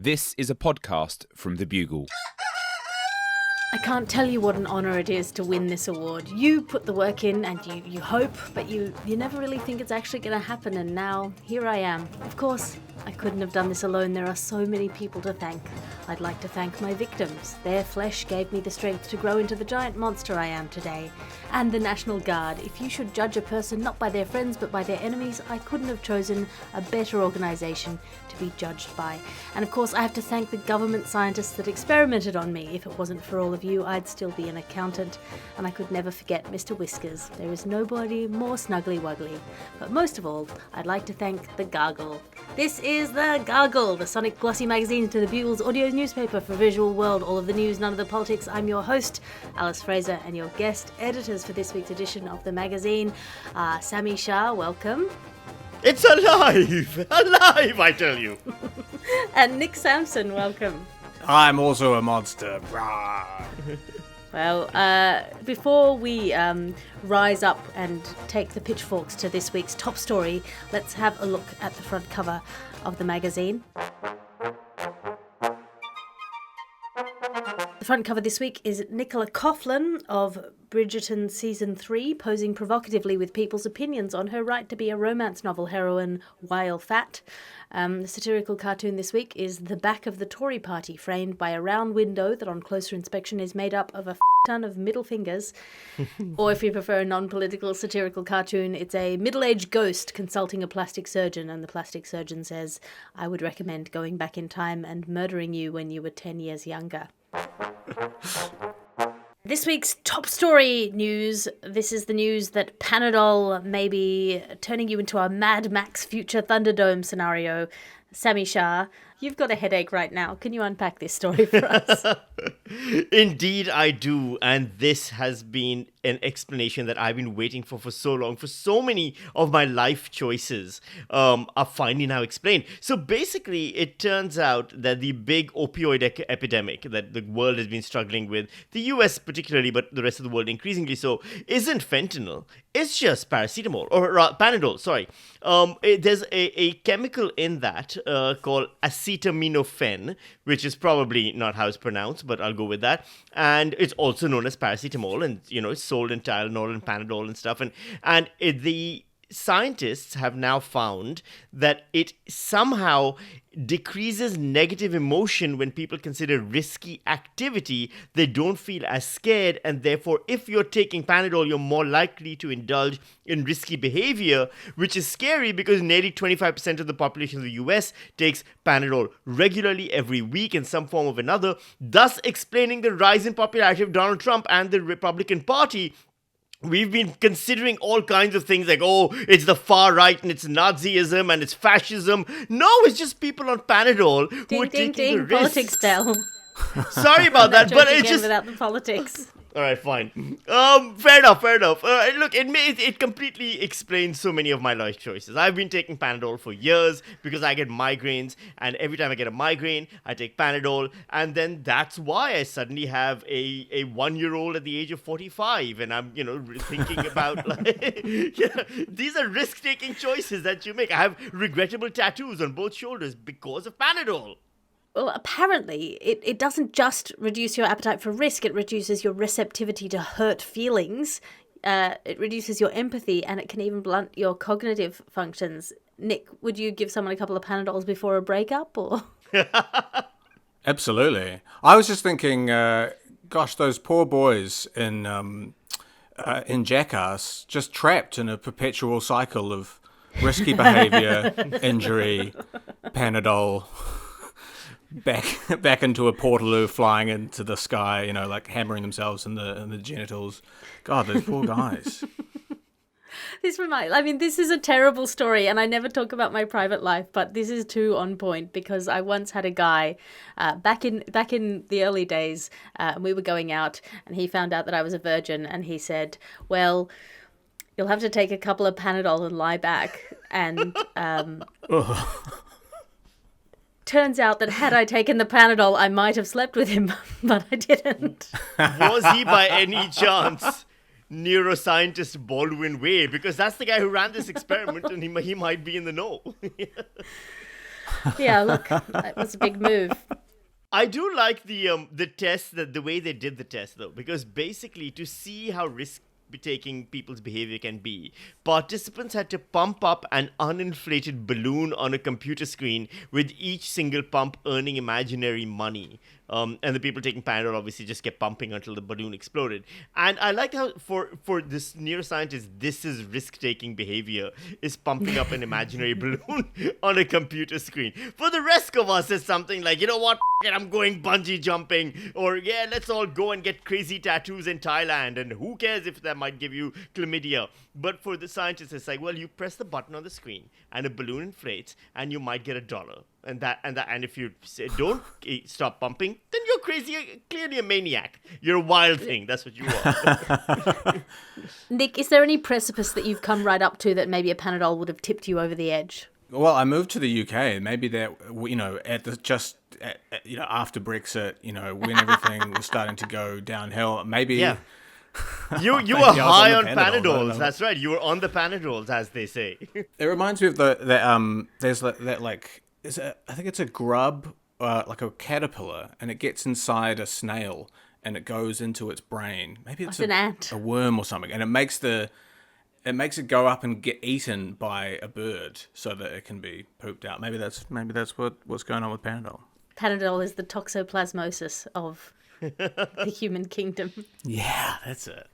This is a podcast from The Bugle. I can't tell you what an honour it is to win this award. You put the work in and you hope, but you never really think it's actually going to happen, and now here I am. Of course, I couldn't have done this alone. There are so many people to thank. I'd like to thank my victims. Their flesh gave me the strength to grow into the giant monster I am today. And the National Guard. If you should judge a person not by their friends but by their enemies, I couldn't have chosen a better organisation to be judged by. And of course, I have to thank the government scientists that experimented on me. If it wasn't for all of you, I'd still be an accountant. And I could never forget Mr. Whiskers. There is nobody more snuggly wuggly. But most of all, I'd like to thank the Gargle. This is the Gargle, the sonic glossy magazine to the Bugle's audio newspaper for visual world. All of the news, none of the politics. I'm your host, Alice Fraser, and your guest editors for this week's edition of the magazine. Sami Shah, welcome. It's alive! Alive, I tell you! And Nic Sampson, welcome. I'm also a monster. Well, before we rise up and take the pitchforks to this week's top story, let's have a look at the front cover of the magazine. The front cover this week is Nicola Coughlan of Bridgerton Season 3 posing provocatively with people's opinions on her right to be a romance novel heroine while fat. The satirical cartoon this week is The Back of the Tory Party, framed by a round window that on closer inspection is made up of a ton of middle fingers. Or if you prefer a non-political satirical cartoon, it's a middle-aged ghost consulting a plastic surgeon, and the plastic surgeon says, "I would recommend going back in time and murdering you when you were 10 years younger." This week's top story news. This is the news that Panadol may be turning you into a Mad Max future Thunderdome scenario. Sami Shah, you've got a headache right now. Can you unpack this story for us? Indeed, I do. And this has been an explanation that I've been waiting for so long. For so many of my life choices are finally now explained. So basically, it turns out that the big opioid epidemic that the world has been struggling with, the US particularly, but the rest of the world increasingly so, isn't fentanyl. It's just paracetamol, or Panadol, sorry. There's a chemical in that called acetaminophen, which is probably not how it's pronounced, but I'll go with that. And it's also known as paracetamol, and it's sold in Tylenol and Panadol and stuff. The scientists have now found that it somehow decreases negative emotion when people consider risky activity. They don't feel as scared, and therefore if you're taking Panadol, you're more likely to indulge in risky behavior, which is scary because nearly 25% of the population of the US takes Panadol regularly every week in some form or another, thus explaining the rise in popularity of Donald Trump and the Republican Party. We've been considering all kinds of things like, it's the far right and it's Nazism and it's fascism. No, it's just people on Panadol who are taking the risks. Politics bell. Sorry about that, but it's just without the politics. All right, fine. Fair enough. Look, it completely explains so many of my life choices. I've been taking Panadol for years because I get migraines, and every time I get a migraine, I take Panadol, and then that's why I suddenly have a 1-year-old at the age of 45, and I'm, thinking about, these are risk-taking choices that you make. I have regrettable tattoos on both shoulders because of Panadol. Well, apparently, it doesn't just reduce your appetite for risk, it reduces your receptivity to hurt feelings, it reduces your empathy, and it can even blunt your cognitive functions. Nick, would you give someone a couple of Panadols before a breakup, or...? Absolutely. I was just thinking, those poor boys in Jackass, just trapped in a perpetual cycle of risky behaviour, injury, Panadol... Back into a portaloo, flying into the sky, hammering themselves in the genitals. God, those poor guys. This is a terrible story, and I never talk about my private life, but this is too on point because I once had a guy back in the early days, and we were going out, and he found out that I was a virgin, and he said, "Well, you'll have to take a couple of Panadol and lie back," and turns out that had I taken the Panadol, I might have slept with him, but I didn't. Was he by any chance neuroscientist Baldwin Wade? Because that's the guy who ran this experiment, and he might be in the know. Yeah, look, that was a big move. I do like the test, the way they did the test though, because basically to see how risk-taking people's behavior can be, participants had to pump up an uninflated balloon on a computer screen, with each single pump earning imaginary money. And the people taking Panadol obviously just kept pumping until the balloon exploded. And I like how for this neuroscientist, this is risk-taking behavior, is pumping up an imaginary balloon on a computer screen. For the rest of us, it's something like, you know what, f- it, I'm going bungee jumping, or yeah, let's all go and get crazy tattoos in Thailand, and who cares if that might give you chlamydia. But for the scientists, it's like, well, you press the button on the screen, and a balloon inflates, and you might get $1. And if you say don't stop pumping, then you're crazy. You're clearly a maniac. You're a wild thing. That's what you are. Nic, is there any precipice that you've come right up to that maybe a Panadol would have tipped you over the edge? Well, I moved to the UK. Maybe that, after Brexit, when everything was starting to go downhill, maybe. Yeah. You maybe were I was high on I don't Panadols. know. That's right. You were on the Panadols, as they say. It reminds me of there's I think it's a grub, like a caterpillar, and it gets inside a snail and it goes into its brain. Maybe it's an ant, a worm or something, and it makes it go up and get eaten by a bird so that it can be pooped out. Maybe that's what's going on with Panadol. Panadol is the toxoplasmosis of the human kingdom. Yeah, that's it.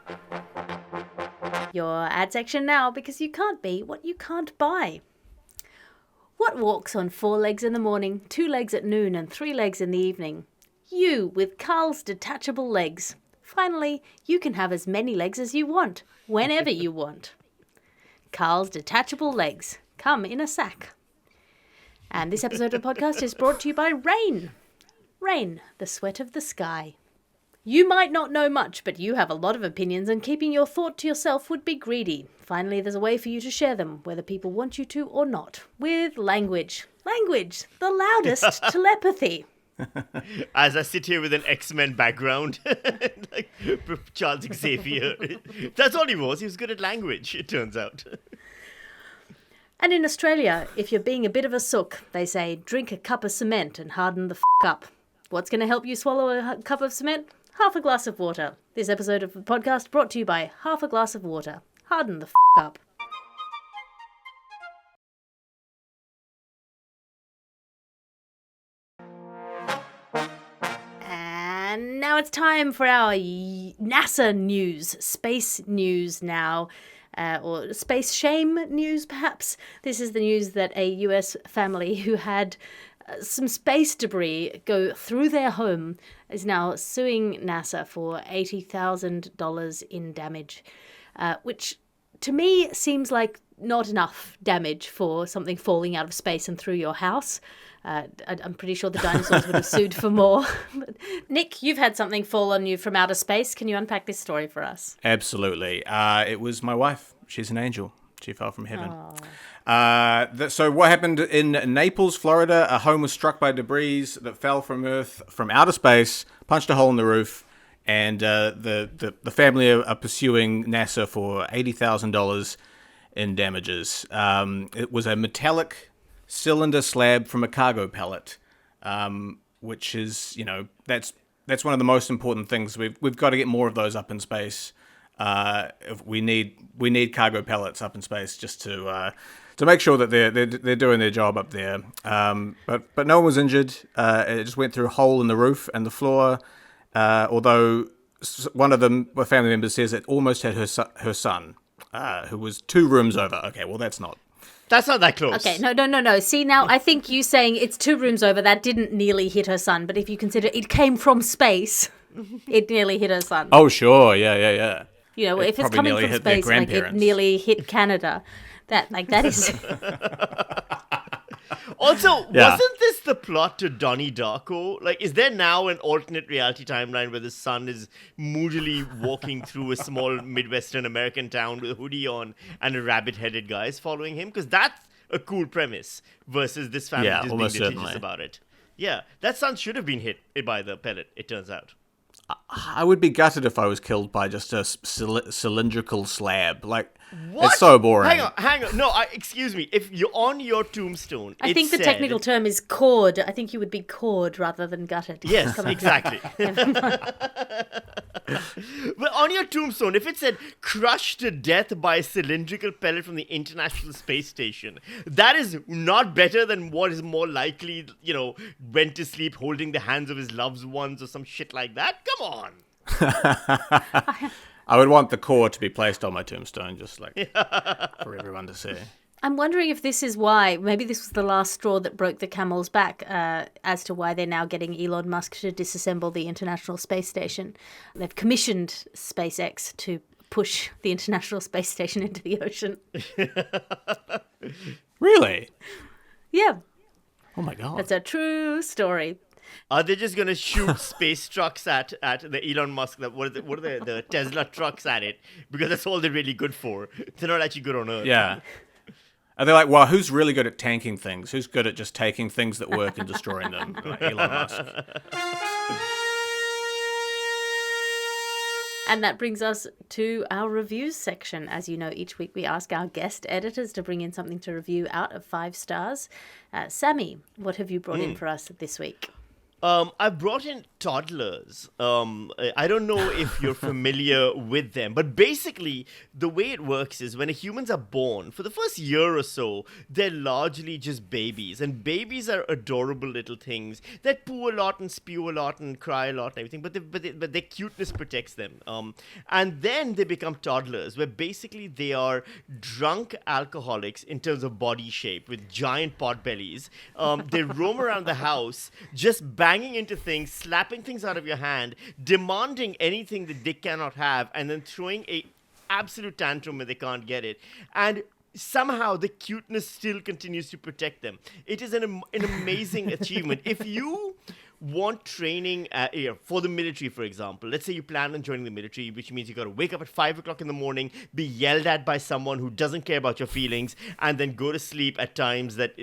Your ad section now, because you can't be what you can't buy. What walks on 4 legs in the morning, 2 legs at noon, and 3 legs in the evening? You, with Carl's detachable legs. Finally, you can have as many legs as you want, whenever you want. Carl's detachable legs come in a sack. And this episode of the podcast is brought to you by Rain. Rain, the sweat of the sky. You might not know much, but you have a lot of opinions, and keeping your thought to yourself would be greedy. Finally, there's a way for you to share them, whether people want you to or not, with language. Language, the loudest telepathy. As I sit here with an X-Men background, like Charles Xavier. That's all he was. He was good at language, it turns out. And in Australia, if you're being a bit of a sook, they say, drink a cup of cement and harden the up. What's going to help you swallow a cup of cement? Half a glass of water. This episode of the podcast brought to you by half a glass of water. Harden the up. And now it's time for our NASA news, space news now. Or space shame news, perhaps. This is the news that a US family who had some space debris go through their home is now suing NASA for $80,000 in damage, which to me seems like not enough damage for something falling out of space and through your house. I'm pretty sure the dinosaurs would have sued for more. Nic, you've had something fall on you from outer space. Can you unpack this story for us? Absolutely. It was my wife. She's an angel. She fell from heaven. So what happened in Naples, Florida? A home was struck by debris that fell from Earth from outer space, punched a hole in the roof, and the family are pursuing NASA for $80,000 in damages. It was a metallic cylinder slab from a cargo pallet, which is, that's one of the most important things. We've got to get more of those up in space. We need cargo pallets up in space just to make sure that they're doing their job up there. But no one was injured. It just went through a hole in the roof and the floor. Although one of the family members says it almost had her son, who was 2 rooms over. Okay, well that's not that close. Okay, no. See, now, I think you saying it's 2 rooms over, that didn't nearly hit her son. But if you consider it came from space, it nearly hit her son. Oh, sure. Yeah. If it's coming from space, like it nearly hit Canada. That is... Also, wasn't this the plot to Donnie Darko? Like, is there now an alternate reality timeline where the son is moodily walking through a small Midwestern American town with a hoodie on and a rabbit-headed guy is following him? Because that's a cool premise versus this family just being litigious about it. Yeah, that son should have been hit by the pellet, it turns out. I would be gutted if I was killed by just a cylindrical slab. Like, What? it's so boring. Hang on. No, excuse me. If you're on your tombstone, I think the technical term is cord. I think you would be cord rather than gutted. Yes, exactly. But on your tombstone, if it said crushed to death by a cylindrical pellet from the International Space Station, that is not better than what is more likely, went to sleep holding the hands of his loved ones or some shit like that. Come on. I would want the core to be placed on my tombstone, just like for everyone to see. I'm wondering if this is why, maybe this was the last straw that broke the camel's back, as to why they're now getting Elon Musk to disassemble the International Space Station. They've commissioned SpaceX to push the International Space Station into the ocean. Really? Yeah, Oh my god. that's a true story. Are they just gonna shoot space trucks at the Elon Musk? What are the Tesla trucks at it? Because that's all they're really good for. They're not actually good on Earth. Yeah. Are they like, well, who's really good at tanking things? Who's good at just taking things that work and destroying them? Like Elon Musk. And that brings us to our reviews section. As you know, each week we ask our guest editors to bring in something to review out of 5 stars. Sammy, what have you brought in for us this week? I brought in toddlers. I don't know if you're familiar with them, but basically the way it works is when humans are born, for the first year or so, they're largely just babies. And babies are adorable little things that poo a lot and spew a lot and cry a lot and everything, but their cuteness protects them. And then they become toddlers, where basically they are drunk alcoholics in terms of body shape with giant pot bellies. They roam around the house just banging into things, slapping things out of your hand, demanding anything that they cannot have, and then throwing a absolute tantrum when they can't get it. And somehow the cuteness still continues to protect them. It is an amazing achievement. If you want training for the military, for example, let's say you plan on joining the military, which means you got to wake up at 5 o'clock in the morning, be yelled at by someone who doesn't care about your feelings, and then go to sleep at times that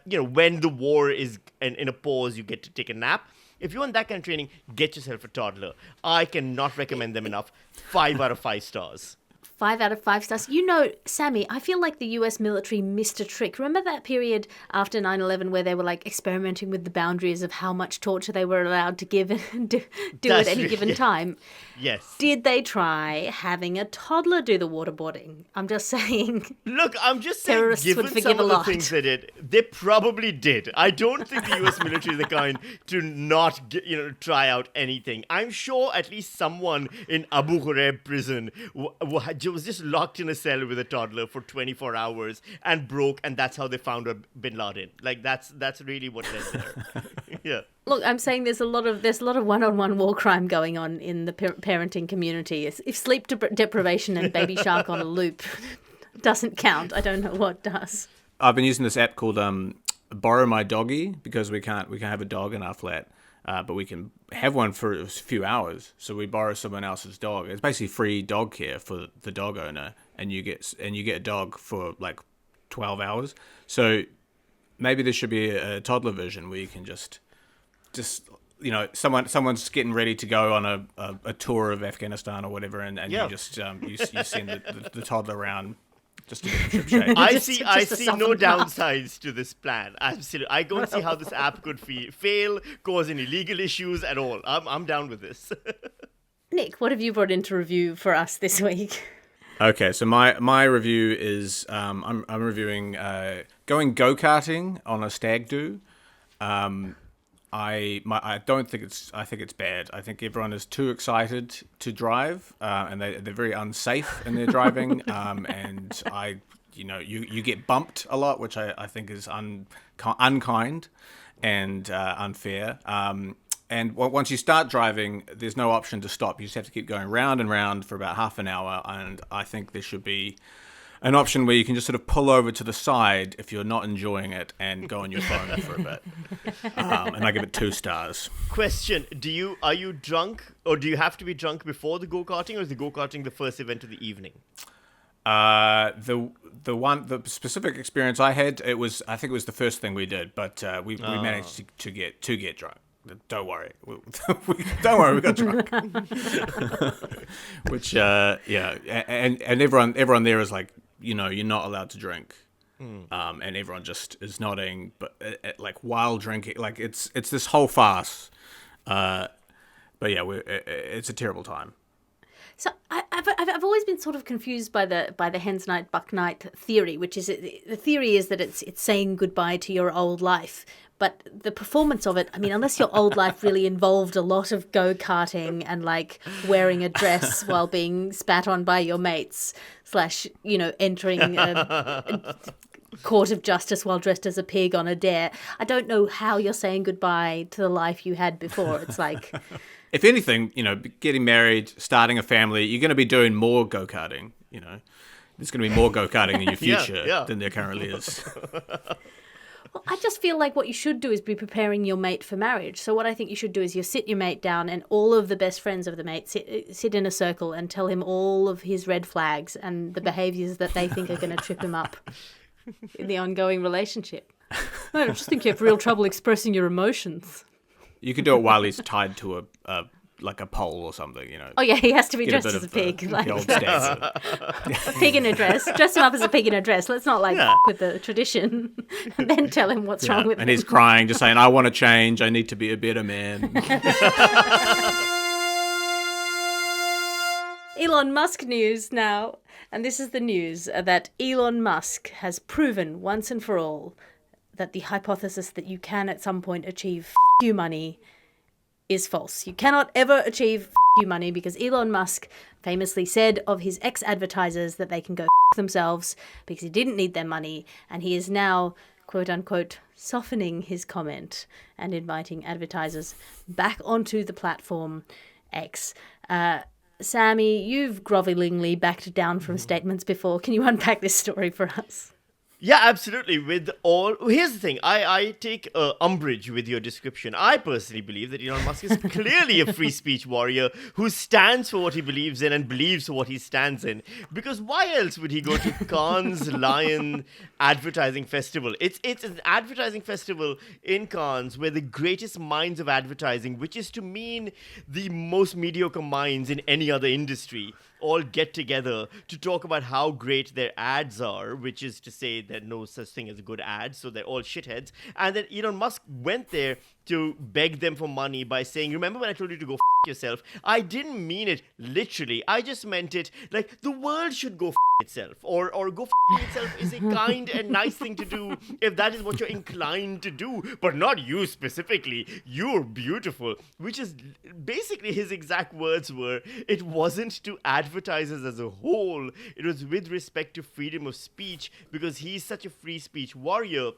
when the war is in a pause, you get to take a nap. If you want that kind of training, get yourself a toddler. I cannot recommend them enough. 5 out of 5 stars. 5 out of 5 stars. You know, Sammy, I feel like the US military missed a trick. Remember that period after 9/11 where they were like experimenting with the boundaries of how much torture they were allowed to give and do at any given time? Yes. Did they try having a toddler do the waterboarding? I'm just saying. Look, I'm just saying, Terrorists given would forgive some a of the lot. things they did, they probably did. I don't think the US military is the kind to not try out anything. I'm sure at least someone in Abu Ghraib prison was just locked in a cell with a toddler for 24 hours and broke, and that's how they found Bin Laden. Like that's really what led there. Yeah. Look, I'm saying there's a lot of one-on-one war crime going on in the parenting community. If sleep deprivation and Baby Shark on a loop doesn't count, I don't know what does. I've been using this app called Borrow My Doggy because we can't have a dog in our flat, but we can have one for a few hours. So we borrow someone else's dog. It's basically free dog care for the dog owner, and you get a dog for like 12 hours. So maybe there should be a toddler version where you can just someone's getting ready to go on a tour of Afghanistan or whatever, and Yeah. you just you send the toddler around just to get the trip shape. I Just see a no softened heart. downsides to this plan. Absolutely. I don't see how this app could fail, cause any legal issues at all. I'm down with this. Nick, what have you brought in to review for us this week? Okay, so my review is I'm reviewing going go-karting on a stag do. I think it's bad. I think everyone is too excited to drive, and they're very unsafe in their driving. And you get bumped a lot, which I think is unkind and unfair. And once you start driving, there's no option to stop. You just have to keep going round and round for about half an hour. And I think there should be an option where you can just sort of pull over to the side if you're not enjoying it and go on your phone for a bit. And I give it 2 stars. Question: are you drunk, or do you have to be drunk before the go-karting, or is the go-karting the first event of the evening? The specific experience I had, I think it was the first thing we did, but we managed to get drunk. don't worry. Don't worry, we got drunk. Which, and everyone there is like, you're not allowed to drink. And everyone just is nodding, but like while drinking, like it's this whole farce. But yeah, it's a terrible time. So I've always been sort of confused by the hens night, buck night theory, which is the theory is that it's saying goodbye to your old life. But the performance of it, I mean, unless your old life really involved a lot of go-karting and like wearing a dress while being spat on by your mates, / entering a court of justice while dressed as a pig on a dare, I don't know how you're saying goodbye to the life you had before. It's like... If anything, getting married, starting a family, you're going to be doing more go-karting, There's going to be more go-karting in your future than there currently is. Well, I just feel like what you should do is be preparing your mate for marriage. So what I think you should do is you sit your mate down and all of the best friends of the mate sit in a circle and tell him all of his red flags and the behaviours that they think are going to trip him up in the ongoing relationship. I just think you have real trouble expressing your emotions. You can do it while he's tied to a pole or something, Oh yeah, he has to be dressed as a pig. The old stag. A pig in a dress. Dress him up as a pig in a dress. Let's not f with the tradition and then tell him what's wrong with him. And he's crying, just saying, I want to change. I need to be a better man. Elon Musk news now. And this is the news that Elon Musk has proven once and for all that the hypothesis that you can at some point achieve you money is false. You cannot ever achieve you money because Elon Musk famously said of his ex-advertisers that they can go themselves because he didn't need their money, and he is now, quote unquote, softening his comment and inviting advertisers back onto the platform X. Sami, you've grovellingly backed down from statements before. Can you unpack this story for us? Yeah, absolutely. Here's the thing. I take umbrage with your description. I personally believe that Elon Musk is clearly a free speech warrior who stands for what he believes in and believes for what he stands in. Because why else would he go to Cannes Lion Advertising Festival? It's an advertising festival in Cannes where the greatest minds of advertising, which is to mean the most mediocre minds in any other industry, all get together to talk about how great their ads are, which is to say there's no such thing as a good ad, so they're all shitheads. And then Elon Musk went there to beg them for money by saying, remember when I told you to go yourself? I didn't mean it literally. I just meant it like the world should go itself, or go itself is a kind and nice thing to do if that is what you're inclined to do, but not you specifically. You're beautiful, which is basically his exact words were. It wasn't to advertisers as a whole. It was with respect to freedom of speech, because he's such a free speech warrior.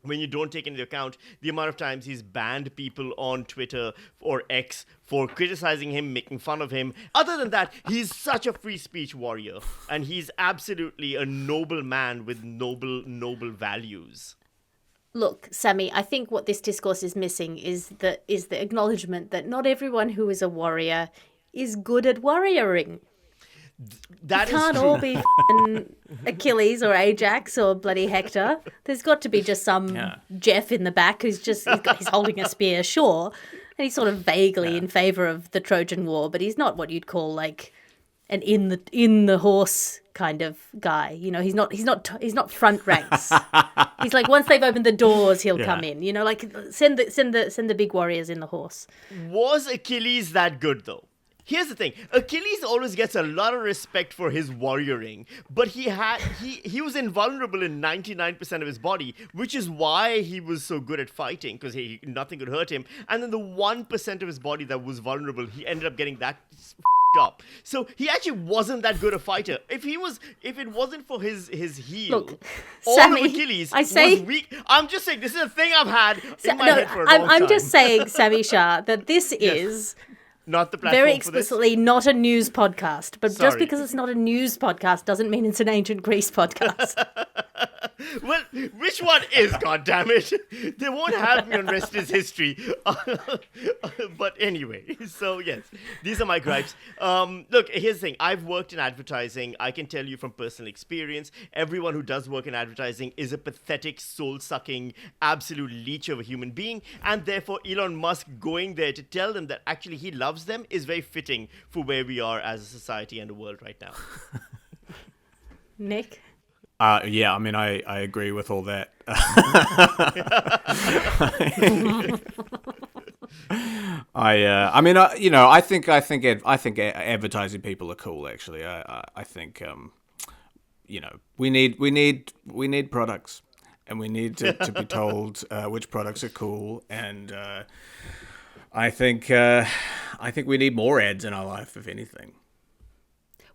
When you don't take into account the amount of times he's banned people on Twitter or X for criticizing him, making fun of him. Other than that, he's such a free speech warrior. And he's absolutely a noble man with noble values. Look, Sami, I think what this discourse is missing is the acknowledgement that not everyone who is a warrior is good at warrioring. That you can't is true. all be Achilles or Ajax or bloody Hector. There's got to be just some Jeff in the back who's he's holding a spear, sure, and he's sort of vaguely in favour of the Trojan War, but he's not what you'd call like an in the horse kind of guy. He's not front ranks. He's like once they've opened the doors, he'll come in. Like send the big warriors in the horse. Was Achilles that good though? Here's the thing. Achilles always gets a lot of respect for his warrioring, but he was invulnerable in 99% of his body, which is why he was so good at fighting, because nothing could hurt him. And then the 1% of his body that was vulnerable, he ended up getting that up. So he actually wasn't that good a fighter. If it wasn't for his heel, look, all Sami, of Achilles was weak. I'm just saying, this is a thing I've had in my head for a long time. I'm just saying, Sami Shah, that this is not the platform Very for this. explicitly not a news podcast. But just Sorry. because it's not a news podcast doesn't mean it's an ancient Greece podcast. Well, which one is, goddammit? They won't have me on Rest is History. But anyway, so yes, these are my gripes. Look, here's the thing. I've worked in advertising. I can tell you from personal experience, everyone who does work in advertising is a pathetic, soul-sucking, absolute leech of a human being. And therefore, Elon Musk going there to tell them that actually he loves them is very fitting for where we are as a society and a world right now. Nick? Yeah, I mean, I agree with all that. I think advertising people are cool. Actually, I think we need products, and we need to be told which products are cool, and I think we need more ads in our life, if anything.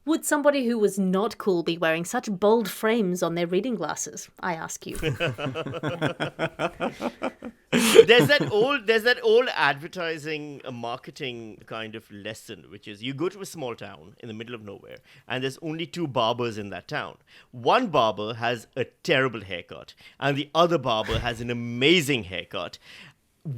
Would somebody who was not cool be wearing such bold frames on their reading glasses? I ask you. There's that old advertising marketing kind of lesson, which is you go to a small town in the middle of nowhere and there's only 2 barbers in that town. One barber has a terrible haircut and the other barber has an amazing haircut.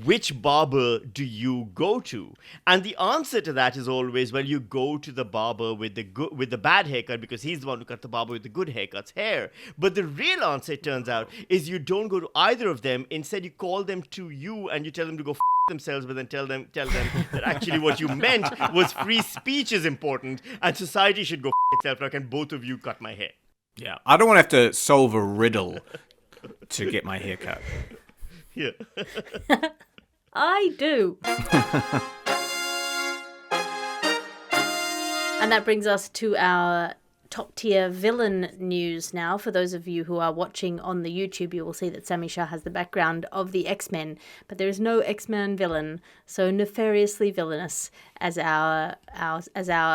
Which barber do you go to? And the answer to that is always, well, you go to the barber with the bad haircut because he's the one who cut the barber with the good haircut's hair. But the real answer, it turns out, is you don't go to either of them. Instead, you call them to you and you tell them to go themselves, but then tell them that actually what you meant was free speech is important and society should go itself. Now, can both of you cut my hair? Yeah, I don't want to have to solve a riddle to get my hair cut. Yeah. I do. And that brings us to our top tier villain news now. For those of you who are watching on the YouTube, you will see that Sami Shah has the background of the X-Men, but there is no X-Men villain so nefariously villainous as our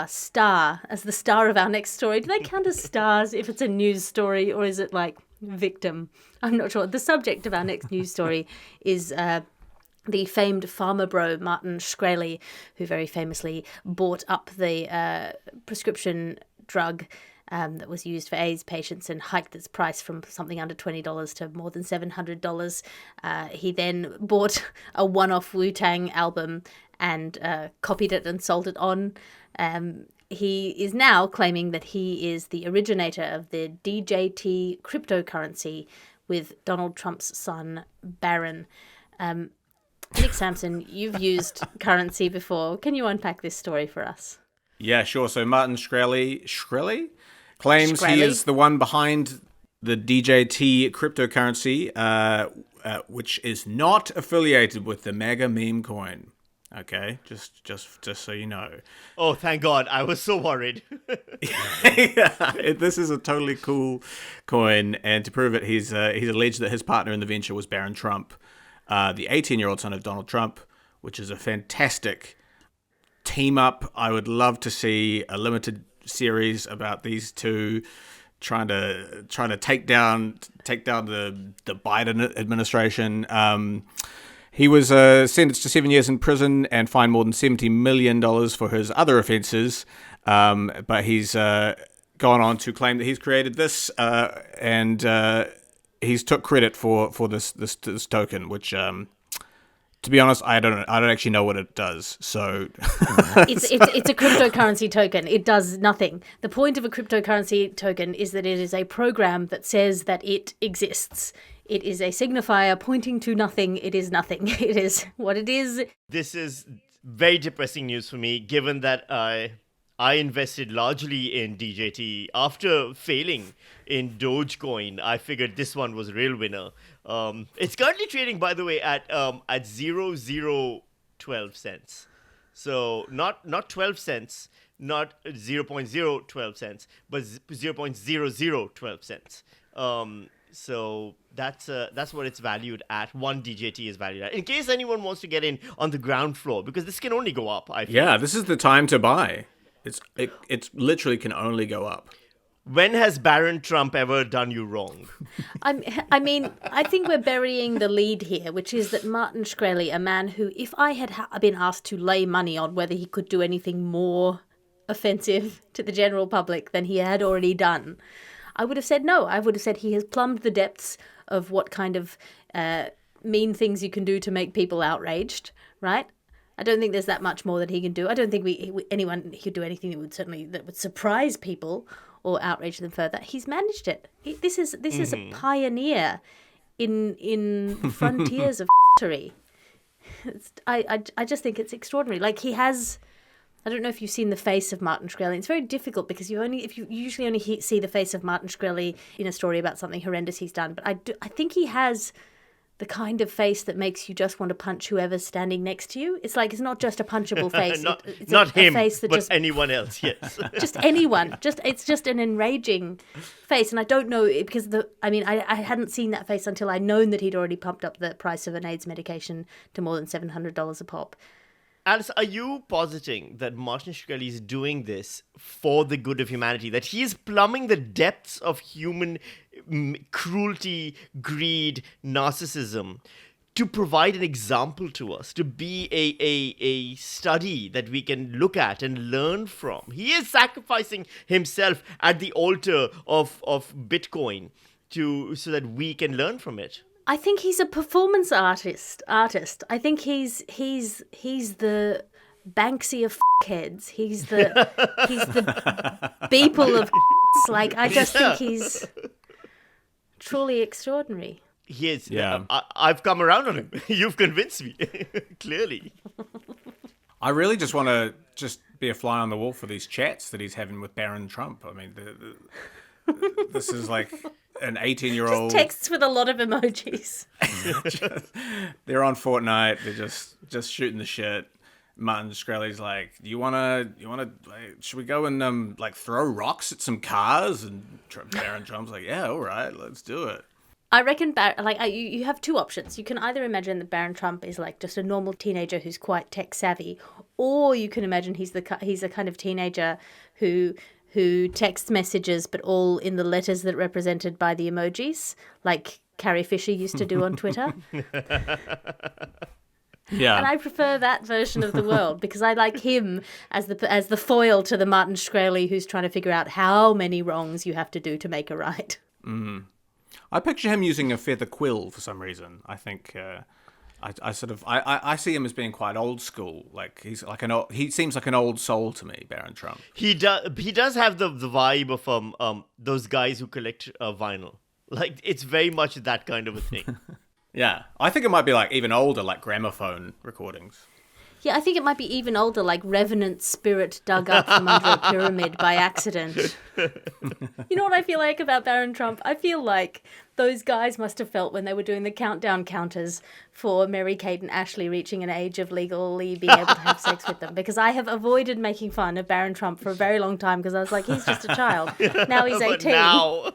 star, as the star of our next story. Do they count as stars if it's a news story, or is it like victim? I'm not sure. The subject of our next news story is the famed farmer bro Martin Shkreli, who very famously bought up the prescription drug that was used for AIDS patients and hiked its price from something under $20 to more than $700. He then bought a one-off Wu-Tang album and copied it and sold it on. He is now claiming that he is the originator of the DJT cryptocurrency with Donald Trump's son, Barron. Nic Sampson, you've used currency before. Can you unpack this story for us? Yeah, sure. So Martin Shkreli claims he is the one behind the DJT cryptocurrency, which is not affiliated with the mega meme coin. Okay, just so you know. Oh, thank God. I was so worried. This is a totally cool coin, and to prove it, he's alleged that his partner in the venture was Barron Trump, the 18-year-old son of Donald Trump, which is a fantastic team up. I would love to see a limited series about these two trying to take down the Biden administration. He was sentenced to 7 years in prison and fined more than $70 million for his other offences. But he's gone on to claim that he's created this, and he's took credit for this token, which, to be honest, I don't actually know what it does. So it's a cryptocurrency token. It does nothing. The point of a cryptocurrency token is that it is a program that says that it exists. It is a signifier pointing to nothing. It is nothing. It is what it is. This is very depressing news for me, given that I invested largely in DJT. After failing in Dogecoin, I figured this one was a real winner. It's currently trading, by the way, at 0.012 cents. So not 12 cents, not 0.012 cents, but 0.0012 cents. So that's what it's valued at. One DJT is valued at. In case anyone wants to get in on the ground floor, because this can only go up. I feel. Yeah, this is the time to buy. It's literally can only go up. When has Baron Trump ever done you wrong? I mean, I think we're burying the lead here, which is that Martin Shkreli, a man who, if I had been asked to lay money on whether he could do anything more offensive to the general public than he had already done, I would have said no. I would have said he has plumbed the depths of what kind of mean things you can do to make people outraged, right? I don't think there's that much more that he can do. I don't think anyone could do anything that would surprise people or outrage them further. He's managed it. This is a pioneer in frontiers of f***ery. I just think it's extraordinary. Like, he has... I don't know if you've seen the face of Martin Shkreli. It's very difficult because you usually only see the face of Martin Shkreli in a story about something horrendous he's done. But I think he has the kind of face that makes you just want to punch whoever's standing next to you. It's like, it's not just a punchable face. It's not him, a face that but anyone else, yes. Just anyone. It's just an enraging face. And I don't know, because I hadn't seen that face until I'd known that he'd already pumped up the price of an AIDS medication to more than $700 a pop. Alice, are you positing that Martin Shkreli is doing this for the good of humanity? That he is plumbing the depths of human cruelty, greed, narcissism to provide an example to us, to be a study that we can look at and learn from? He is sacrificing himself at the altar of Bitcoin so that we can learn from it. I think he's a performance artist. I think he's the Banksy of heads. He's the Beeple of like, I just think he's truly extraordinary. He is. Yeah. I've come around on him. You've convinced me. Clearly. I really just want to be a fly on the wall for these chats that he's having with Baron Trump. I mean, this is like an 18-year-old... Just texts with a lot of emojis. They're on Fortnite. They're just shooting the shit. Martin Shkreli's like, you wanna, should we go and throw rocks at some cars? And Baron Trump's like, yeah, all right, let's do it. I reckon, you have two options. You can either imagine that Baron Trump is like just a normal teenager who's quite tech savvy, or you can imagine he's a kind of teenager who texts messages, but all in the letters that are represented by the emojis, like Carrie Fisher used to do on Twitter. Yeah. And I prefer that version of the world because I like him as the foil to the Martin Shkreli who's trying to figure out how many wrongs you have to do to make a right. Mm. I picture him using a feather quill for some reason. I think I see him as being quite old school. Like he seems like an old soul to me, Baron Trump. He does have the vibe of those guys who collect vinyl. Like, it's very much that kind of a thing. Yeah, I think it might be like even older, like gramophone recordings. Yeah, I think it might be even older, like Revenant spirit dug up from under a pyramid by accident. You know what I feel like about Baron Trump? I feel like those guys must have felt when they were doing the countdown counters for Mary-Kate and Ashley reaching an age of legally being able to have sex with them. Because I have avoided making fun of Baron Trump for a very long time because I was like, he's just a child. Now he's 18. But now...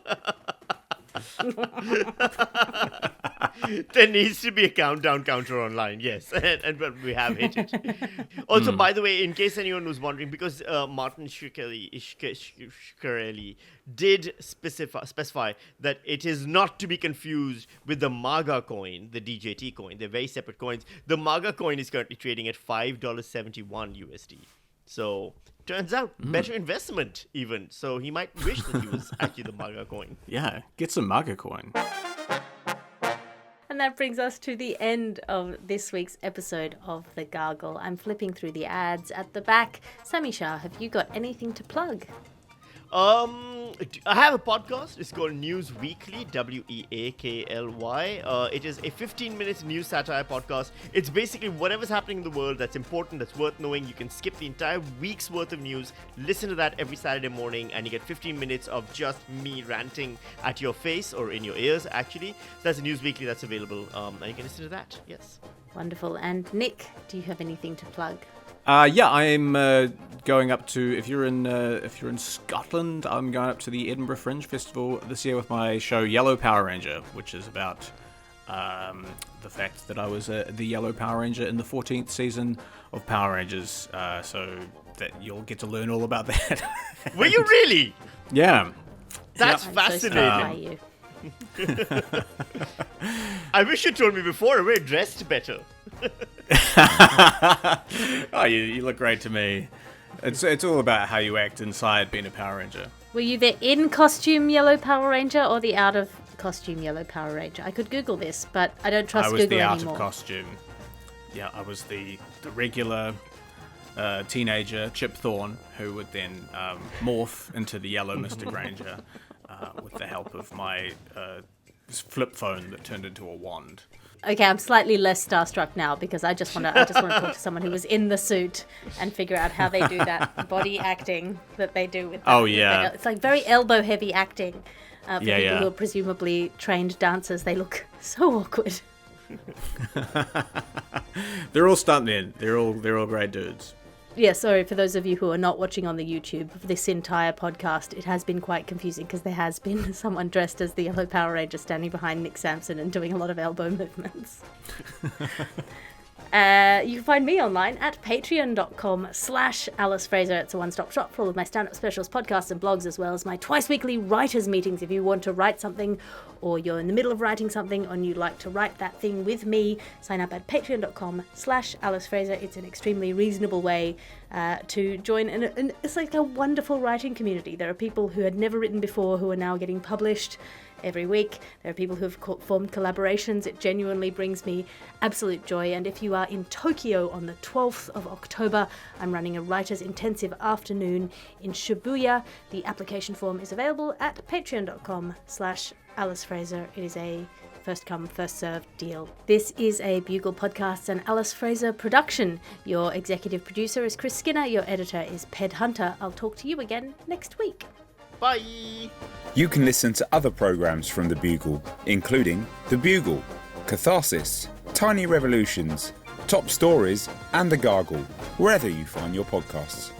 There needs to be a countdown counter online, yes, and we have hit it. Also, by the way, in case anyone was wondering, because Martin Shkreli did specify that it is not to be confused with the MAGA coin, the DJT coin. They're very separate coins. The MAGA coin is currently trading at $5.71 USD. So, turns out, better investment even. So he might wish that he was actually the MAGA coin. Yeah, get some MAGA coin. And that brings us to the end of this week's episode of The Gargle. I'm flipping through the ads at the back. Sami Shah, have you got anything to plug? I have a podcast. It's called News Weekly, WEAKLY. It is a 15-minute news satire podcast. It's basically whatever's happening in the world that's important, that's worth knowing. You can skip the entire week's worth of news, listen to that every Saturday morning, and you get 15 minutes of just me ranting at your face, or in your ears, actually. So that's a News Weekly that's available, and you can listen to that, yes. Wonderful. And Nic, do you have anything to plug? Yeah, I'm going up to, if you're in Scotland, I'm going up to the Edinburgh Fringe Festival this year with my show Yellow Power Ranger, which is about the fact that I was the Yellow Power Ranger in the 14th season of Power Rangers, so that you'll get to learn all about that. Were you really? Yeah. That's I'm fascinating. So stunned by you. I wish you told me before. I would have dressed better. Oh, you look great to me. It's all about how you act inside being a Power Ranger. Were you the in-costume Yellow Power Ranger or the out-of-costume Yellow Power Ranger? I could Google this, but I don't trust I was Google the anymore. out of costume. Yeah, I was the regular teenager, Chip Thorne, who would then morph into the yellow Mr. Granger with the help of my flip phone that turned into a wand. Okay, I'm slightly less starstruck now because I just want to talk to someone who was in the suit and figure out how they do that body acting that they do with that. Oh, yeah. It's like very elbow-heavy acting. For people yeah. who are presumably trained dancers, they look so awkward. They're all stuntmen. They're all great dudes. Yeah, sorry, for those of you who are not watching on the YouTube, for this entire podcast, it has been quite confusing because there has been someone dressed as the Yellow Power Ranger standing behind Nic Sampson and doing a lot of elbow movements. You can find me online at patreon.com/Alice Fraser. It's a one-stop shop for all of my stand-up specials, podcasts and blogs, as well as my twice-weekly writers' meetings. If you want to write something or you're in the middle of writing something and you'd like to write that thing with me, sign up at patreon.com/Alice Fraser. It's an extremely reasonable way to join. And it's like a wonderful writing community. There are people who had never written before who are now getting published every week. There are people who have formed collaborations. It genuinely brings me absolute joy. And if you are in Tokyo on the 12th of October, I'm running a writer's intensive afternoon in Shibuya. The application form is available at patreon.com/Alice Fraser. It is a first come, first served deal. This is a Bugle Podcasts and Alice Fraser production. Your executive producer is Chris Skinner. Your editor is Ped Hunter. I'll talk to you again next week. Bye. You can listen to other programmes from The Bugle, including The Bugle, Catharsis, Tiny Revolutions, Top Stories, and The Gargle, wherever you find your podcasts.